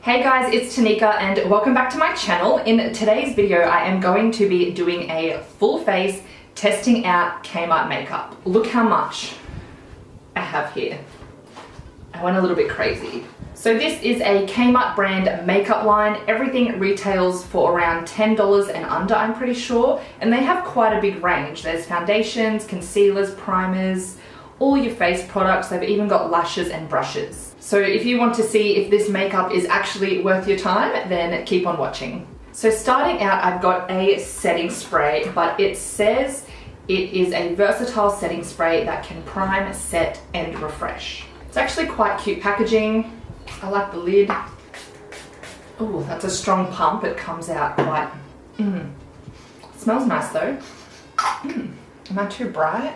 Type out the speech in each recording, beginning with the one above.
Hey guys, it's Tanika and welcome back to my channel. In today's video, I am going to be doing a full face testing out KMART makeup. Look how much I have here. I went a little bit crazy. So this is a KMART brand makeup line. Everything retails for around $10 and under, I'm pretty sure. And they have quite a big range. There's foundations, concealers, primers, all your face products. They've even got lashes and brushes. So if you want to see if this makeup is actually worth your time, then keep on watching. So starting out, I've got a setting spray, but it says it is a versatile setting spray that can prime, set, and refresh. It's actually quite cute packaging. I like the lid. Oh, that's a strong pump. It comes out quite, It smells nice though. Am I too bright?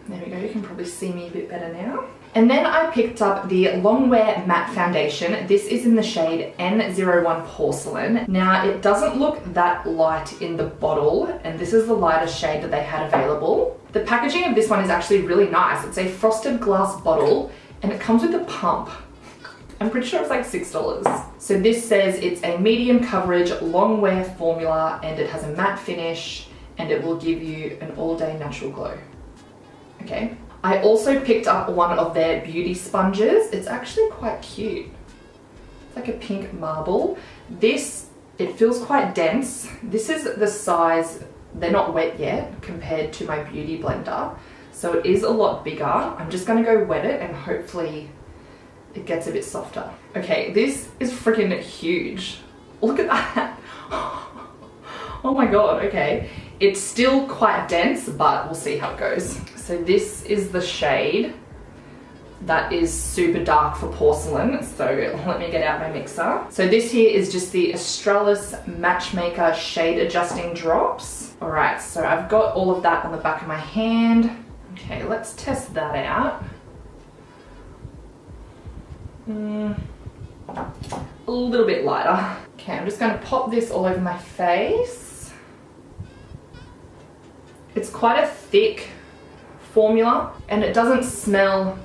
There we go, you can probably see me a bit better now. And then I picked up the Longwear Matte Foundation. This is in the shade N01 Porcelain. Now, it doesn't look that light in the bottle, and this is the lightest shade that they had available. The packaging of this one is actually really nice. It's a frosted glass bottle, and it comes with a pump. I'm pretty sure it's like $6. So this says it's a medium coverage long wear formula, and it has a matte finish, and it will give you an all-day natural glow. Okay. I also picked up one of their beauty sponges. It's actually quite cute. It's like a pink marble. This, it feels quite dense. This is the size, they're not wet yet compared to my beauty blender. So it is a lot bigger. I'm just gonna go wet it and hopefully it gets a bit softer. Okay, this is freaking huge. Look at that. Oh my God, okay. It's still quite dense, but we'll see how it goes. So this is the shade that is super dark for porcelain. So let me get out my mixer. So this here is just the Australis Matchmaker Shade Adjusting Drops. All right, so I've got all of that on the back of my hand. Okay, let's test that out. A little bit lighter. Okay, I'm just gonna pop this all over my face. It's quite a thick formula and it doesn't smell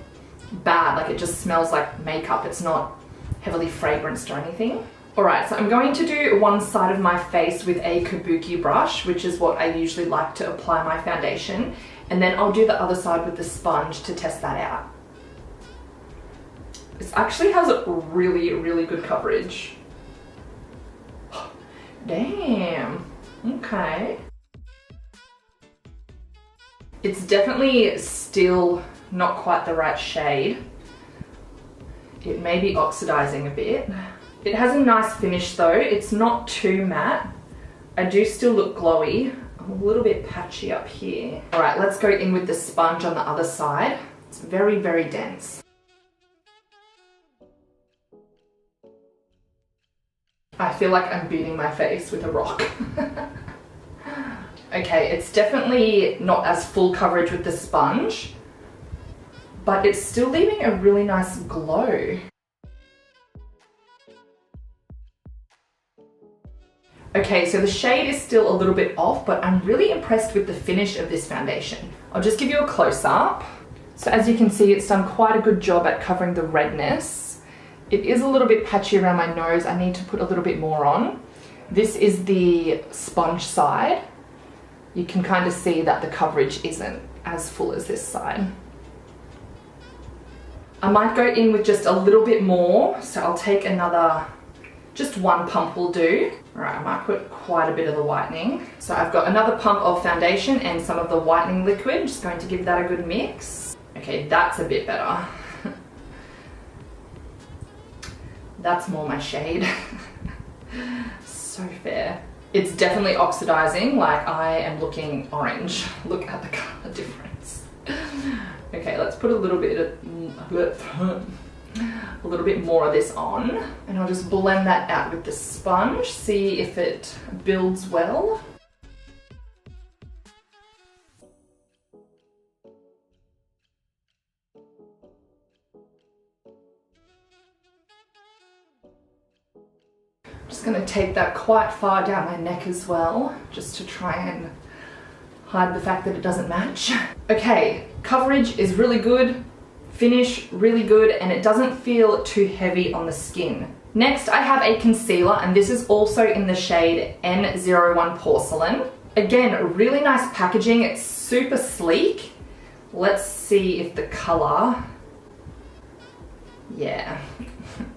bad, like it just smells like makeup. It's not heavily fragranced or anything. All right, so I'm going to do one side of my face with a kabuki brush, which is what I usually like to apply my foundation. And then I'll do the other side with the sponge to test that out. This actually has a really, really good coverage. Damn, okay. It's definitely still not quite the right shade. It may be oxidizing a bit. It has a nice finish though. It's not too matte. I do still look glowy. I'm a little bit patchy up here. All right, let's go in with the sponge on the other side. It's very, very dense. I feel like I'm beating my face with a rock. Okay, it's definitely not as full coverage with the sponge, but it's still leaving a really nice glow. Okay, so the shade is still a little bit off, but I'm really impressed with the finish of this foundation. I'll just give you a close-up. So as you can see, it's done quite a good job at covering the redness. It is a little bit patchy around my nose. I need to put a little bit more on. This is the sponge side. You can kind of see that the coverage isn't as full as this side. I might go in with just a little bit more, so I'll take another, just one pump will do. All right, I might put quite a bit of the whitening. So I've got another pump of foundation and some of the whitening liquid, just going to give that a good mix. Okay, that's a bit better. That's more my shade. So fair. It's definitely oxidizing, like I am looking orange. Look at the color difference. Okay, let's put a little bit more of this on, and I'll just blend that out with the sponge, see if it builds well. Just going to take that quite far down my neck as well, just to try and hide the fact that it doesn't match. Okay, coverage is really good, finish really good, and it doesn't feel too heavy on the skin. Next, I have a concealer, and this is also in the shade N01 Porcelain. Again, really nice packaging. It's super sleek. Let's see if the color, yeah,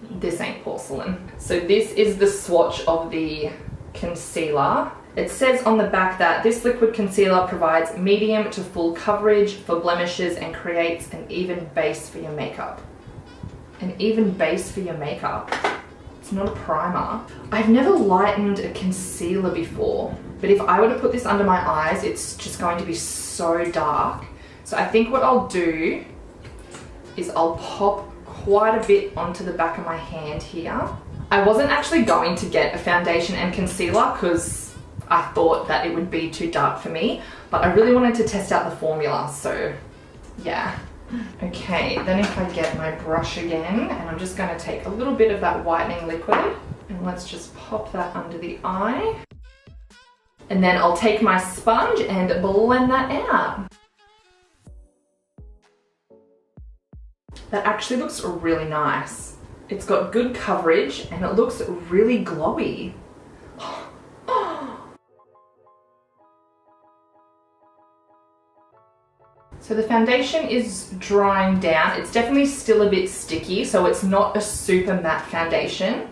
this ain't porcelain. So this is the swatch of the concealer. It says on the back that this liquid concealer provides medium to full coverage for blemishes and creates an even base for your makeup. An even base for your makeup. It's not a primer. I've never lightened a concealer before, but if I were to put this under my eyes, it's just going to be so dark. So I think what I'll do is I'll pop quite a bit onto the back of my hand here. I wasn't actually going to get a foundation and concealer because I thought that it would be too dark for me, but I really wanted to test out the formula, so yeah. Okay, then if I get my brush again, and I'm just going to take a little bit of that whitening liquid, and let's just pop that under the eye. And then I'll take my sponge and blend that out. That actually looks really nice. It's got good coverage and it looks really glowy. So the foundation is drying down. It's definitely still a bit sticky, so it's not a super matte foundation.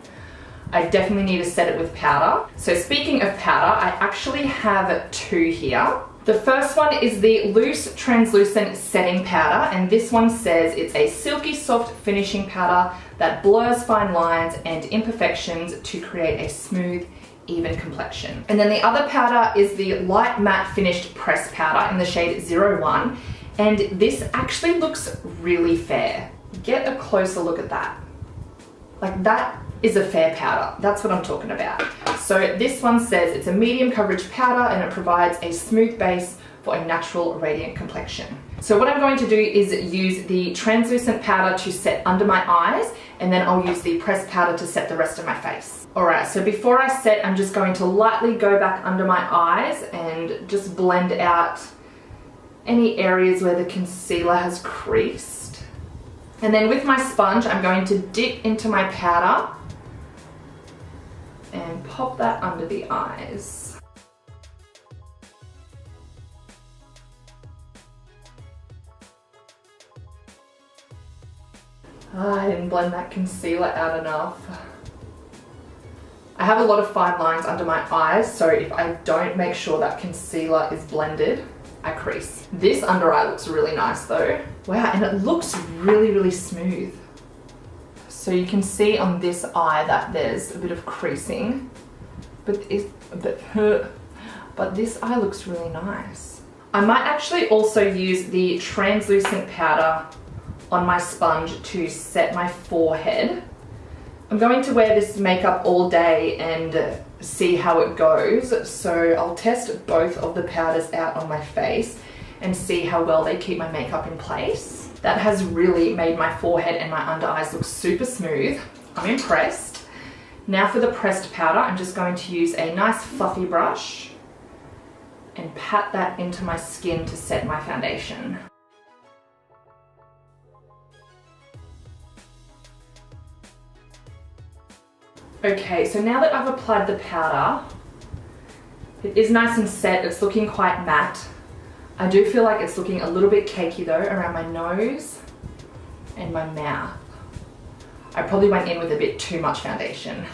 I definitely need to set it with powder. So speaking of powder, I actually have two here. The first one is the Loose Translucent Setting Powder, and this one says it's a silky soft finishing powder that blurs fine lines and imperfections to create a smooth, even complexion. And then the other powder is the Light Matte Finished Press Powder in the shade 01, and this actually looks really fair. Get a closer look at that. Like, that is a fair powder. That's what I'm talking about. So this one says it's a medium coverage powder and it provides a smooth base for a natural radiant complexion. So what I'm going to do is use the translucent powder to set under my eyes, and then I'll use the pressed powder to set the rest of my face. Alright, so before I set, I'm just going to lightly go back under my eyes and just blend out any areas where the concealer has creased. And then with my sponge, I'm going to dip into my powder and pop that under the eyes. Oh, I didn't blend that concealer out enough. I have a lot of fine lines under my eyes, so if I don't make sure that concealer is blended, I crease. This under eye looks really nice though. Wow, and it looks really, really smooth. So you can see on this eye that there's a bit of creasing, but this eye looks really nice. I might actually also use the translucent powder on my sponge to set my forehead. I'm going to wear this makeup all day and see how it goes, so I'll test both of the powders out on my face and see how well they keep my makeup in place. That has really made my forehead and my under eyes look super smooth. I'm impressed. Now for the pressed powder, I'm just going to use a nice fluffy brush and pat that into my skin to set my foundation. Okay, so now that I've applied the powder, it is nice and set. It's looking quite matte. I do feel like it's looking a little bit cakey though around my nose and my mouth. I probably went in with a bit too much foundation.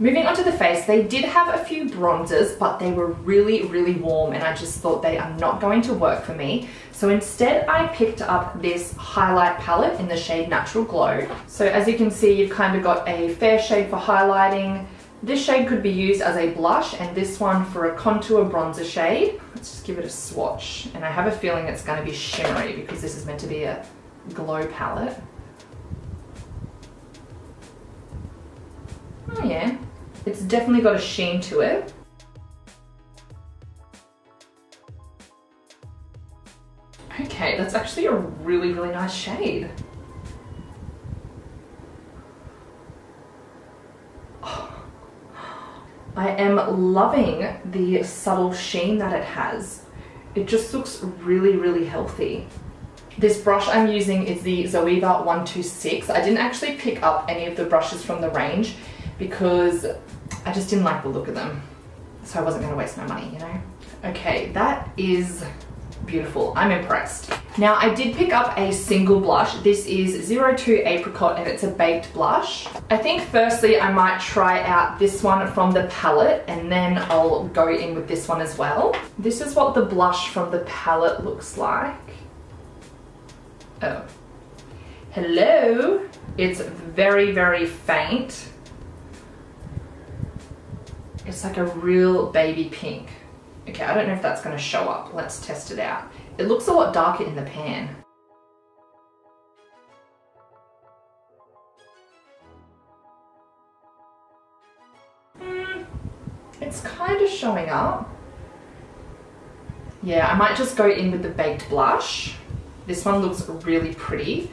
Moving on to the face, they did have a few bronzers, but they were really, really warm and I just thought they are not going to work for me. So instead I picked up this highlight palette in the shade Natural Glow. So as you can see, you've kind of got a fair shade for highlighting. This shade could be used as a blush and this one for a contour bronzer shade. Let's just give it a swatch. And I have a feeling it's going to be shimmery because this is meant to be a glow palette. Oh yeah, it's definitely got a sheen to it. Okay, that's actually a really, really nice shade. Oh, I am loving the subtle sheen that it has. It just looks really, really healthy. This brush I'm using is the Zoeva 126. I didn't actually pick up any of the brushes from the range because I just didn't like the look of them. So I wasn't going to waste my money, you know? Okay, that is beautiful. I'm impressed. Now I did pick up a single blush. This is 02 Apricot and it's a baked blush. I think firstly I might try out this one from the palette and then I'll go in with this one as well. This is what the blush from the palette looks like. Oh. Hello. It's very, very faint. It's like a real baby pink. Okay, I don't know if that's going to show up. Let's test it out. It looks a lot darker in the pan. It's kind of showing up. Yeah, I might just go in with the baked blush. This one looks really pretty.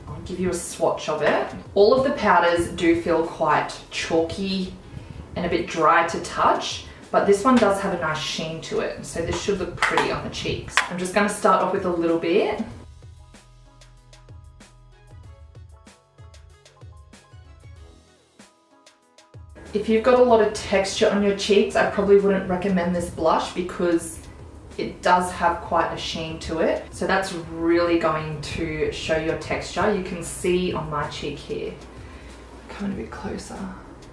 I'll give you a swatch of it. All of the powders do feel quite chalky and a bit dry to touch, but this one does have a nice sheen to it, so this should look pretty on the cheeks. I'm just going to start off with a little bit. If you've got a lot of texture on your cheeks, I probably wouldn't recommend this blush because it does have quite a sheen to it. So that's really going to show your texture. You can see on my cheek here. Come a bit closer.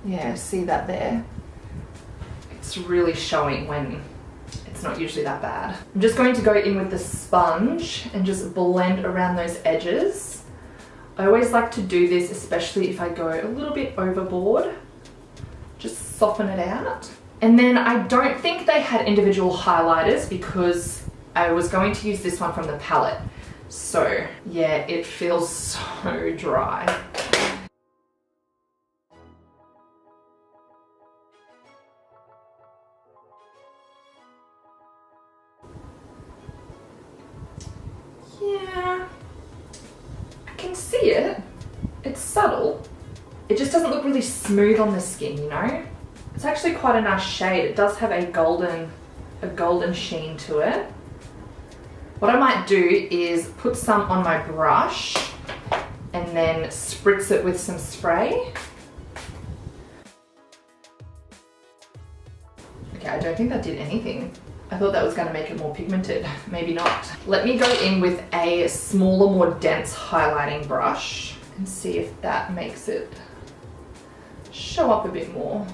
Yeah, see that there? It's really showing when it's not usually that bad. I'm just going to go in with the sponge and just blend around those edges. I always like to do this, especially if I go a little bit overboard. Just soften it out. And then I don't think they had individual highlighters because I was going to use this one from the palette. So yeah, it feels so dry. Yeah, I can see it. It's subtle. It just doesn't look really smooth on the skin, you know? It's actually quite a nice shade. It does have a golden sheen to it. What I might do is put some on my brush and then spritz it with some spray. Okay, I don't think that did anything. I thought that was going to make it more pigmented. Maybe not. Let me go in with a smaller, more dense highlighting brush and see if that makes it show up a bit more.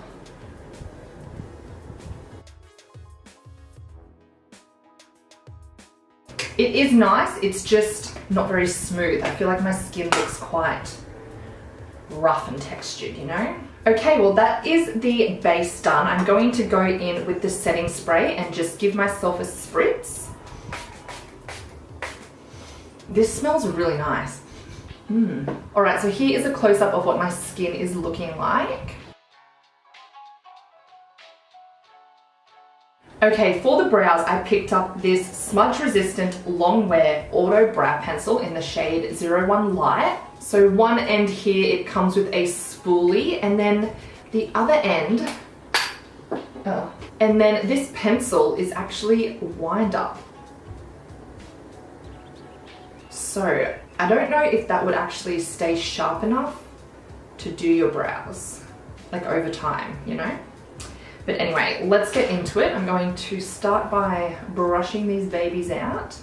It is nice, it's just not very smooth. I feel like my skin looks quite rough and textured, you know? Okay, well that is the base done. I'm going to go in with the setting spray and just give myself a spritz. This smells really nice. All right, so here is a close-up of what my skin is looking like. Okay, for the brows, I picked up this smudge-resistant long wear auto brow pencil in the shade 01 Light. So one end here, it comes with a spoolie, and then the other end, and then this pencil is actually wind up. So I don't know if that would actually stay sharp enough to do your brows, like over time, you know? But anyway, let's get into it. I'm going to start by brushing these babies out.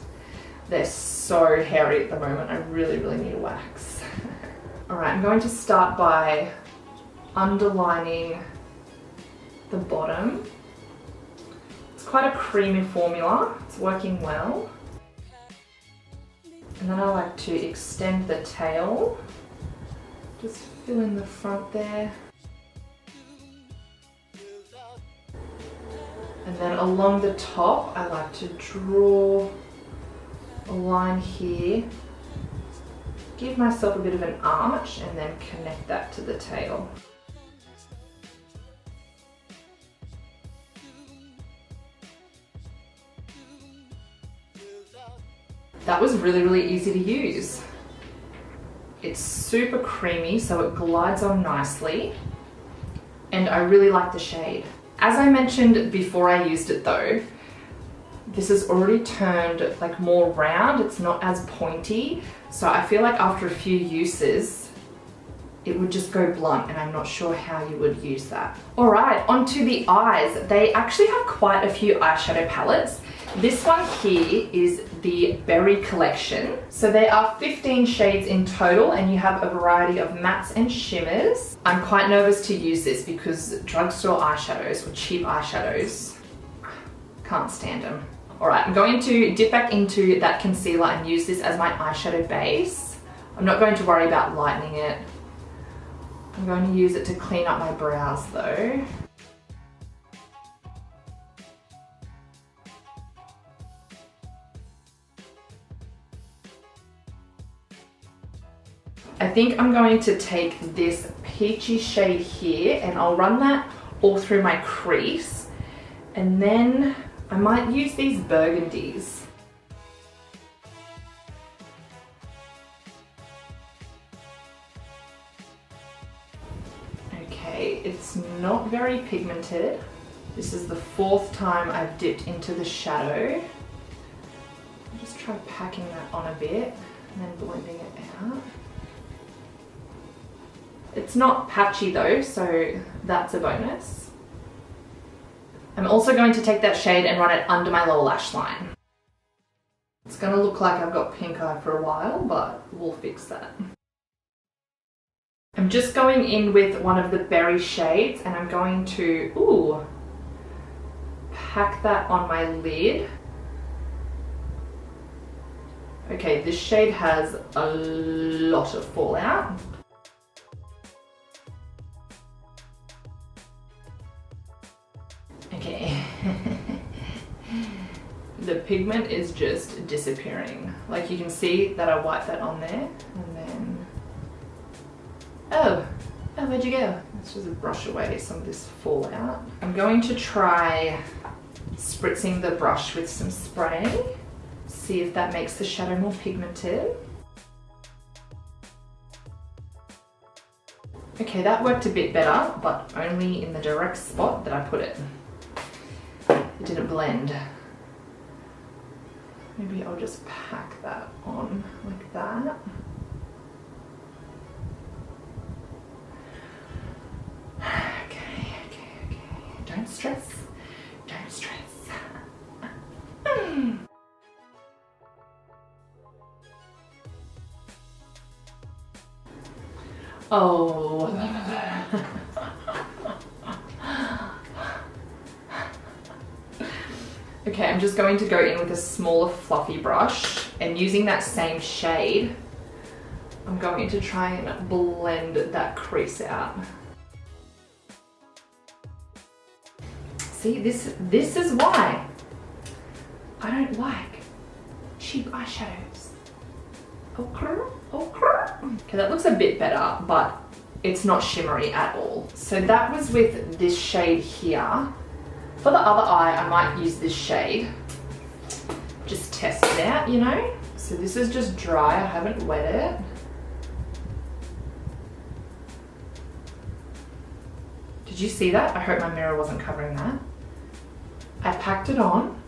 They're so hairy at the moment. I really, really need a wax. All right, I'm going to start by underlining the bottom. It's quite a creamy formula. It's working well. And then I like to extend the tail. Just fill in the front there. And then along the top, I like to draw a line here, give myself a bit of an arch, and then connect that to the tail. That was really, really easy to use. It's super creamy, so it glides on nicely, and I really like the shade. As I mentioned before I used it though, This is already turned like more round. It's not as pointy. So I feel like after a few uses, it would just go blunt, and I'm not sure how you would use that. All right, onto the eyes. They actually have quite a few eyeshadow palettes. This one here is the Berry Collection. So there are 15 shades in total, and you have a variety of mattes and shimmers. I'm quite nervous to use this because drugstore eyeshadows or cheap eyeshadows, can't stand them. All right, I'm going to dip back into that concealer and use this as my eyeshadow base. I'm not going to worry about lightening it. I'm going to use it to clean up my brows though. I think I'm going to take this peachy shade here and I'll run that all through my crease, and then I might use these burgundies. Okay, it's not very pigmented. This is the 4th time I've dipped into the shadow. I'll just try packing that on a bit and then blending it out. It's not patchy though, so that's a bonus. I'm also going to take that shade and run it under my lower lash line. It's going to look like I've got pink eye for a while, but we'll fix that. I'm just going in with one of the berry shades and I'm going to, pack that on my lid. Okay, this shade has a lot of fallout. Okay. The pigment is just disappearing. Like you can see that I wiped that on there and then... Oh, where'd you go? Let's just brush away some of this fallout. I'm going to try spritzing the brush with some spray. See if that makes the shadow more pigmented. Okay, that worked a bit better, but only in the direct spot that I put it. It didn't blend. Maybe I'll just pack that on like that. Okay. Don't stress. Don't stress. Oh. Okay, I'm just going to go in with a smaller fluffy brush and using that same shade, I'm going to try and blend that crease out. See, this is why I don't like cheap eyeshadows. Okay, that looks a bit better, but it's not shimmery at all. So that was with this shade here. For the other eye, I might use this shade. Just test it out, you know? So this is just dry, I haven't wet it. Did you see that? I hope my mirror wasn't covering that. I packed it on.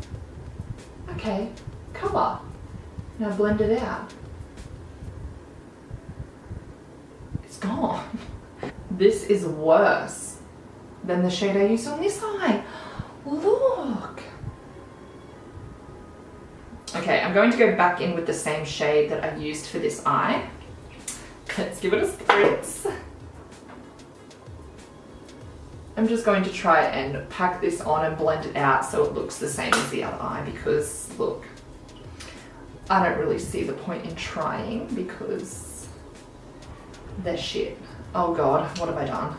Okay, color. Now blend it out. It's gone. This is worse than the shade I used on this eye. Look. Okay, I'm going to go back in with the same shade that I used for this eye. Let's give it a spritz. I'm just going to try and pack this on and blend it out so it looks the same as the other eye, because look, I don't really see the point in trying because they're shit. Oh God, what have I done?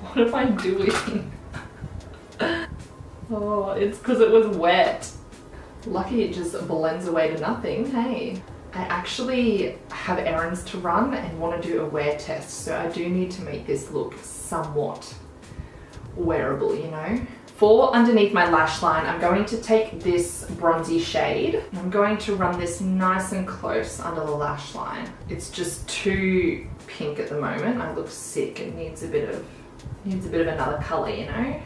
What am I doing? Oh, it's because it was wet. Lucky it just blends away to nothing, hey. I actually have errands to run and want to do a wear test, so I do need to make this look somewhat wearable, you know? For underneath my lash line, I'm going to take this bronzy shade. I'm going to run this nice and close under the lash line. It's just too pink at the moment. I look sick. It needs a bit of another color, you know?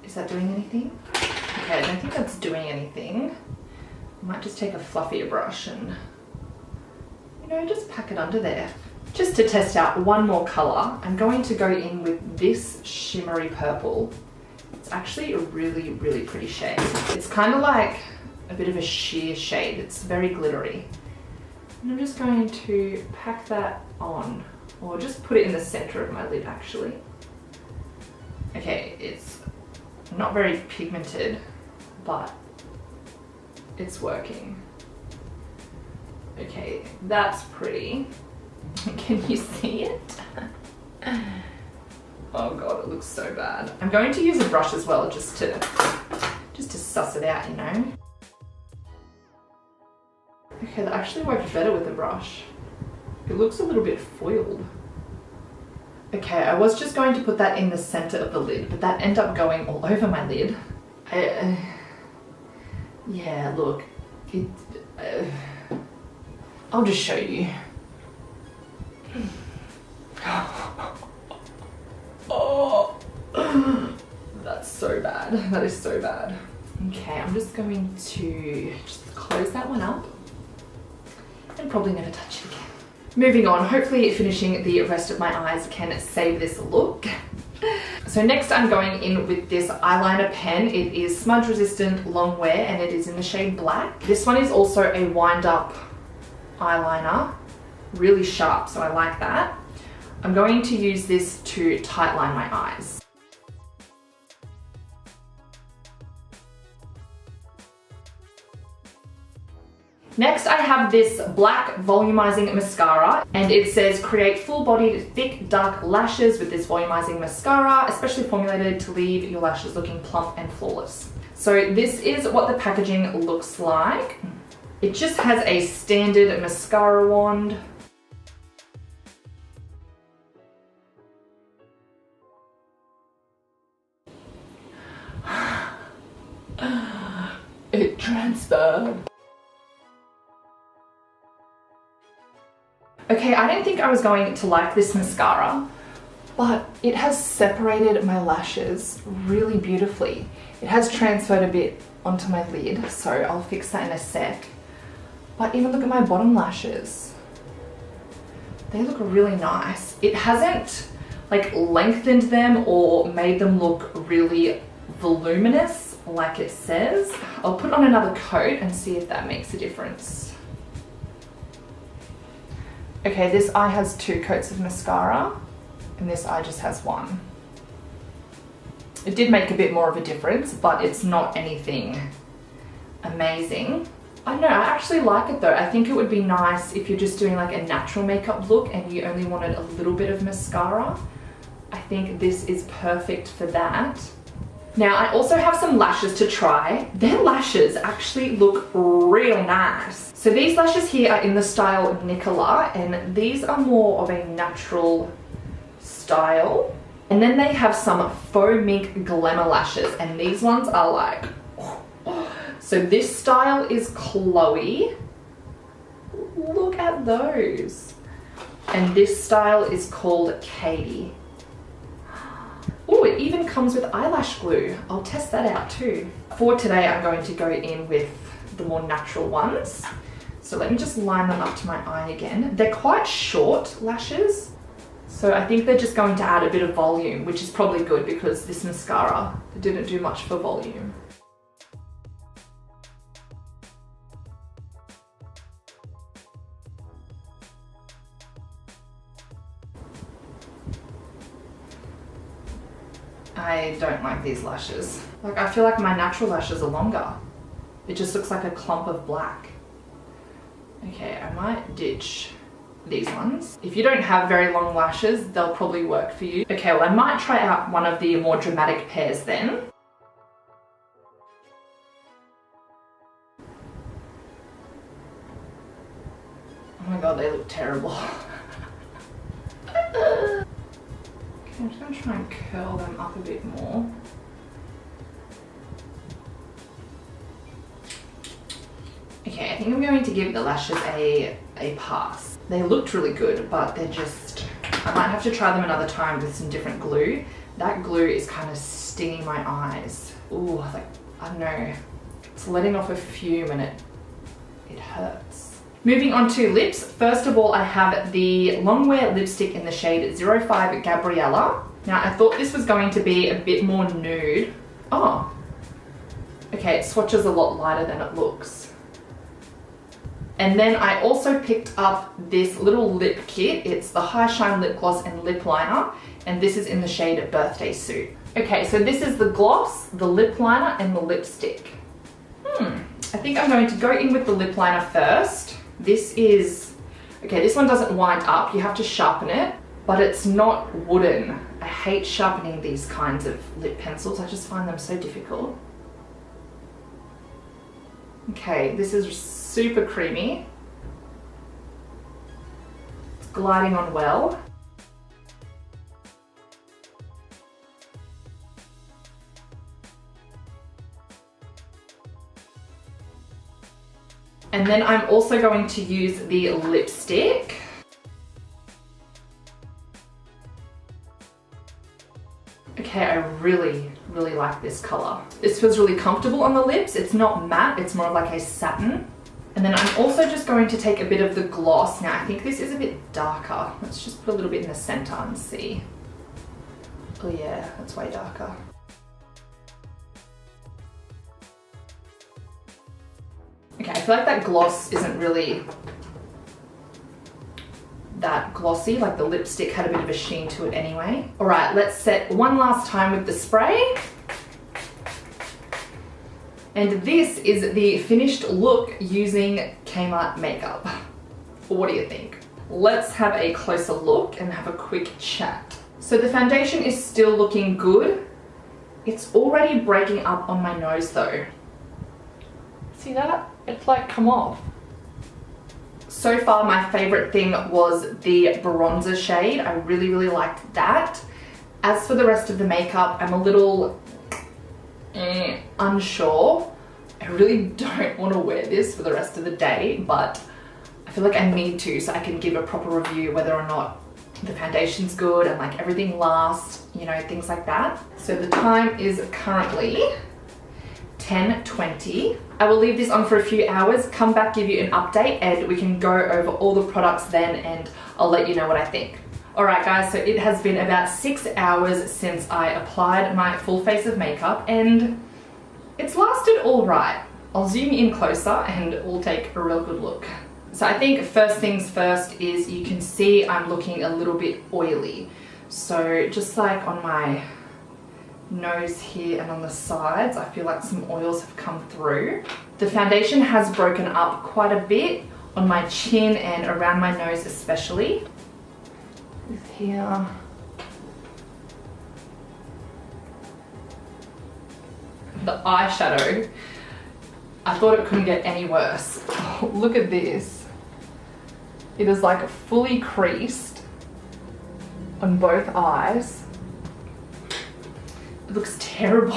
Is that doing anything? Okay, I don't think that's doing anything. I might just take a fluffier brush and, you know, just pack it under there. Just to test out one more color, I'm going to go in with this shimmery purple. It's actually a really, really pretty shade. It's kind of like a bit of a sheer shade. It's very glittery. And I'm just going to pack that on, or just put it in the center of my lid actually. Okay, it's not very pigmented, but it's working. Okay, that's pretty. Can you see it? Oh god, it looks so bad. I'm going to use a brush as well, just to suss it out, you know? Okay, that actually worked better with a brush. It looks a little bit foiled. Okay, I was just going to put that in the center of the lid, but that ended up going all over my lid. Yeah, look, I'll just show you. Oh, that's so bad. That is so bad. Okay, I'm just going to just close that one up and probably never touch it again. Moving on, hopefully finishing the rest of my eyes can save this look. So next I'm going in with this eyeliner pen. It is smudge resistant, long wear, and it is in the shade black. This one is also a wind up eyeliner, really sharp, so I like that. I'm going to use this to tightline my eyes. Next, I have this black volumizing mascara, and it says create full-bodied, thick, dark lashes with this volumizing mascara, especially formulated to leave your lashes looking plump and flawless. So this is what the packaging looks like. It just has a standard mascara wand. It transferred. Okay, I didn't think I was going to like this mascara, but it has separated my lashes really beautifully. It has transferred a bit onto my lid, so I'll fix that in a sec. But even look at my bottom lashes. They look really nice. It hasn't like lengthened them or made them look really voluminous like it says. I'll put on another coat and see if that makes a difference. Okay, this eye has 2 coats of mascara and this eye just has 1. It did make a bit more of a difference, but it's not anything amazing. I don't know, I actually like it though. I think it would be nice if you're just doing like a natural makeup look and you only wanted a little bit of mascara. I think this is perfect for that. Now, I also have some lashes to try. Their lashes actually look real nice. So these lashes here are in the style Nicola, and these are more of a natural style. And then they have some faux mink glamour lashes, and these ones are like, so this style is Chloe. Look at those. And this style is called Katie. Oh, it even comes with eyelash glue. I'll test that out too. For today, I'm going to go in with the more natural ones. So let me just line them up to my eye again. They're quite short lashes, so I think they're just going to add a bit of volume, which is probably good because this mascara didn't do much for volume. I don't like these lashes. Like, I feel like my natural lashes are longer. It just looks like a clump of black. Okay, I might ditch these ones. If you don't have very long lashes, they'll probably work for you. Okay, well, I might try out one of the more dramatic pairs then. Oh my god, they look terrible. I'm just going to try and curl them up a bit more. Okay, I think I'm going to give the lashes a pass. They looked really good, but they're just, I might have to try them another time with some different glue. That glue is kind of stinging my eyes. Ooh, like, I don't know. It's letting off a fume and it hurts. Moving on to lips. First of all, I have the Longwear lipstick in the shade 05 Gabriella. Now, I thought this was going to be a bit more nude. Oh, okay, it swatches a lot lighter than it looks. And then I also picked up this little lip kit. It's the High Shine Lip Gloss and Lip Liner, and this is in the shade Birthday Suit. Okay, so this is the gloss, the lip liner, and the lipstick. I think I'm going to go in with the lip liner first. This is, okay, this one doesn't wind up. You have to sharpen it, but it's not wooden. I hate sharpening these kinds of lip pencils. I just find them so difficult. Okay, this is super creamy. It's gliding on well. And then I'm also going to use the lipstick. Okay, I really like this color. This feels really comfortable on the lips. It's not matte, it's more like a satin. And then I'm also just going to take a bit of the gloss. Now, I think this is a bit darker. Let's just put a little bit in the center and see. Oh yeah, that's way darker. Okay, I feel like that gloss isn't really that glossy, like the lipstick had a bit of a sheen to it anyway. All right, let's set one last time with the spray. And this is the finished look using KMART makeup. What do you think? Let's have a closer look and have a quick chat. So the foundation is still looking good. It's already breaking up on my nose though. See that? It's like come off. So far, my favorite thing was the bronzer shade. I really liked that. As for the rest of the makeup, I'm a little unsure. I really don't want to wear this for the rest of the day, but I feel like I need to so I can give a proper review whether or not the foundation's good and like everything lasts, you know, things like that. So the time is currently 10:20. I will leave this on for a few hours, come back, give you an update, and we can go over all the products then and I'll let you know what I think. Alright guys, so it has been about 6 hours since I applied my full face of makeup and it's lasted alright. I'll zoom in closer and we'll take a real good look. So I think first things first is you can see I'm looking a little bit oily. So just like on my nose here and on the sides, I feel like some oils have come through. The foundation has broken up quite a bit on my chin and around my nose especially. With here. The eyeshadow, I thought it couldn't get any worse. Oh, look at this. It is like fully creased on both eyes. It looks terrible.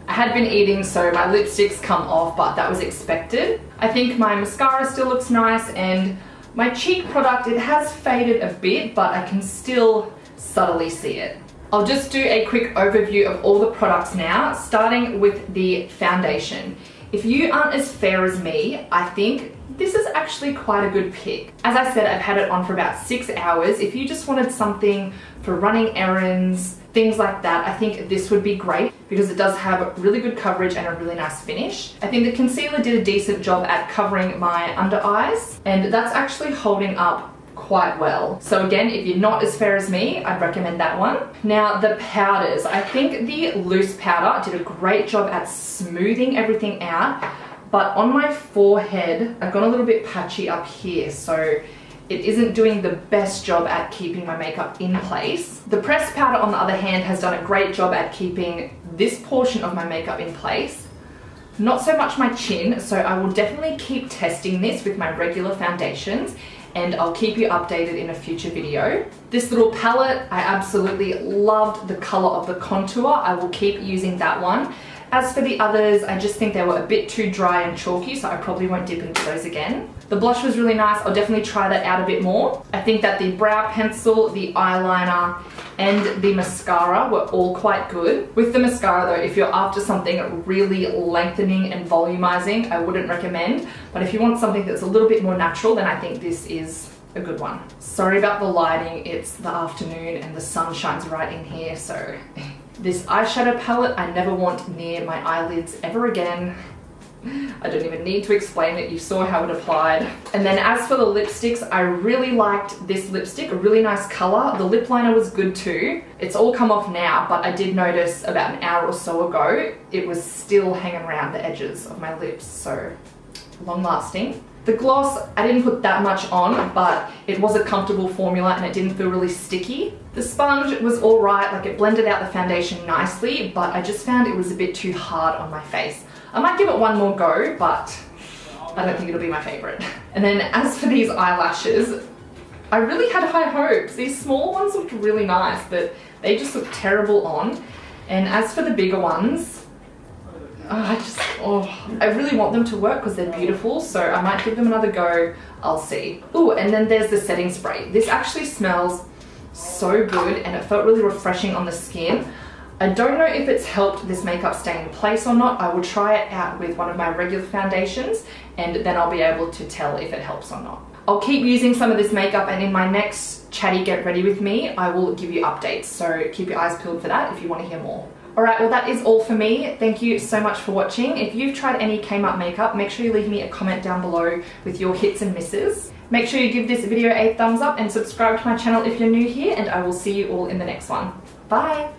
I had been eating, so my lipstick's come off, but that was expected. I think my mascara still looks nice, and my cheek product, it has faded a bit, but I can still subtly see it. I'll just do a quick overview of all the products now, starting with the foundation. If you aren't as fair as me, I think this is actually quite a good pick. As I said, I've had it on for about 6 hours. If you just wanted something for running errands, things like that, I think this would be great because it does have really good coverage and a really nice finish. I think the concealer did a decent job at covering my under eyes, and that's actually holding up quite well. So again, if you're not as fair as me, I'd recommend that one. Now the powders, I think the loose powder did a great job at smoothing everything out, but on my forehead, I've got a little bit patchy up here, so it isn't doing the best job at keeping my makeup in place. The pressed powder, on the other hand, has done a great job at keeping this portion of my makeup in place. Not so much my chin, so I will definitely keep testing this with my regular foundations and I'll keep you updated in a future video. This little palette, I absolutely loved the color of the contour. I will keep using that one. As for the others, I just think they were a bit too dry and chalky, so I probably won't dip into those again. The blush was really nice. I'll definitely try that out a bit more. I think that the brow pencil, the eyeliner, and the mascara were all quite good. With the mascara though, if you're after something really lengthening and volumizing, I wouldn't recommend. But if you want something that's a little bit more natural, then I think this is a good one. Sorry about the lighting, it's the afternoon and the sun shines right in here, so this eyeshadow palette I never want near my eyelids ever again. I don't even need to explain it, you saw how it applied. And then as for the lipsticks, I really liked this lipstick, a really nice color. The lip liner was good too. It's all come off now, but I did notice about an hour or so ago, it was still hanging around the edges of my lips, so long lasting. The gloss, I didn't put that much on, but it was a comfortable formula and it didn't feel really sticky. The sponge was all right, like it blended out the foundation nicely, but I just found it was a bit too hard on my face. I might give it one more go, but I don't think it'll be my favorite. And then as for these eyelashes, I really had high hopes. These small ones looked really nice, but they just looked terrible on. And as for the bigger ones, I really want them to work because they're beautiful, so I might give them another go. I'll see. Oh, and then there's the setting spray. This actually smells so good and it felt really refreshing on the skin. I don't know if it's helped this makeup stay in place or not. I will try it out with one of my regular foundations and then I'll be able to tell if it helps or not. I'll keep using some of this makeup, and in my next chatty get ready with me, I will give you updates, so keep your eyes peeled for that if you want to hear more. Alright, well that is all for me. Thank you so much for watching. If you've tried any KMART makeup, make sure you leave me a comment down below with your hits and misses. Make sure you give this video a thumbs up and subscribe to my channel if you're new here, and I will see you all in the next one. Bye!